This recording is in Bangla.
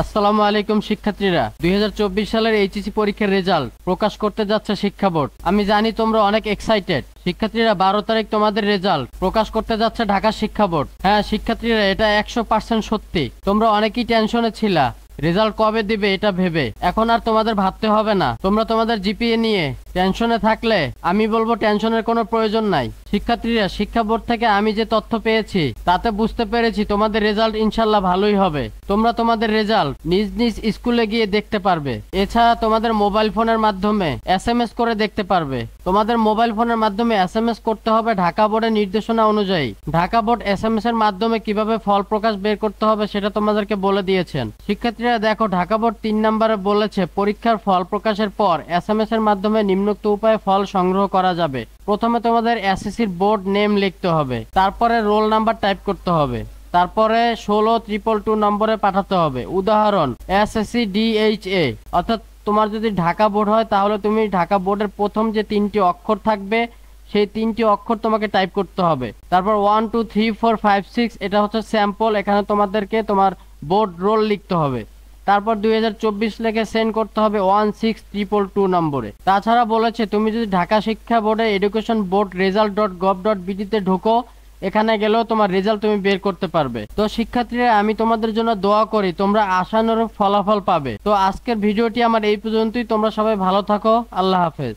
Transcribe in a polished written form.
আসসালামু আলাইকুম শিক্ষার্থীরা, 2024 সালের এইচএসসি পরীক্ষার রেজাল্ট প্রকাশ করতে যাচ্ছে শিক্ষা বোর্ড। আমি জানি তোমরা অনেক এক্সাইটেড। শিক্ষার্থীরা, 12 তারিখ তোমাদের রেজাল্ট প্রকাশ করতে যাচ্ছে ঢাকা শিক্ষা বোর্ড। হ্যাঁ শিক্ষার্থীরা, এটা 100% সত্যি। তোমরা অনেকেই টেনশনে ছিলা রেজাল্ট কবে দিবে এটা ভেবে। এখন আর তোমাদের ভাবতে হবে না। তোমরা তোমাদের জিপিএ নিয়ে টেনশনে থাকলে আমি বলবো টেনশনের কোনো প্রয়োজন নাই। শিক্ষার্থীরা, শিক্ষা বোর্ড থেকে আমি যে তথ্য পেয়েছি তাতে বুঝতে পেরেছি তোমাদের রেজাল্ট ইনশাল্লাহ ভালোই হবে। তোমরা তোমাদের রেজাল্ট নিজ নিজ স্কুলে গিয়ে দেখতে পারবে। এছাড়া তোমাদের মোবাইল ফোনের মাধ্যমে এসএমএস করে দেখতে পারবে। তোমাদের মোবাইল ফোনের মাধ্যমে এসএমএস করতে হবে ঢাকা বোর্ডের নির্দেশনা অনুযায়ী। ঢাকা বোর্ড এসএমএস এর মাধ্যমে কিভাবে ফল প্রকাশ বের করতে হবে সেটা তোমাদেরকে বলে দিয়েছেন। শিক্ষার্থীরা দেখো, ঢাকা বোর্ড 3 নম্বরে বলেছে পরীক্ষার ফল প্রকাশের পর এসএমএস এর মাধ্যমে নিম্নোক্ত উপায়ে ফল সংগ্রহ করা যাবে। প্রথমে তোমাদের এসএসসির বোর্ড নেম লিখতে হবে, তারপরে রোল নাম্বার টাইপ করতে হবে, তারপরে 162222 নম্বরে পাঠাতে হবে। উদাহরণ এসএসসি ডিএইচএ। অর্থাৎ তোমার যদি ঢাকা বোর্ড হয় তাহলে তুমি ঢাকা বোর্ডের প্রথম যে 3টি অক্ষর থাকবে সেই 3টি অক্ষর তোমাকে টাইপ করতে হবে। তারপর 1 2 3 4 5 6 এটা হচ্ছে স্যাম্পল। এখানে তোমাদেরকে তোমার বোর্ড রোল লিখতে হবে। তারপর 2024 লিখে সেন্ড করতে হবে 16222 নম্বরে। তাছাড়া বলেছে তুমি যদি ঢাকা শিক্ষা বোর্ডে এডুকেশন বোর্ড result.gov.bt তে ঢোকো, এখানে গেলেও তোমার রেজাল্ট তুমি বের করতে পারবে। তো শিক্ষার্থীরা, আমি তোমাদের জন্য দোয়া করি তোমরা আশানুরূপ ফলাফল পাবে। তো আজকের ভিডিওটি আমার এই পর্যন্তই। তোমরা সবাই ভালো থাকো। আল্লাহ হাফেজ।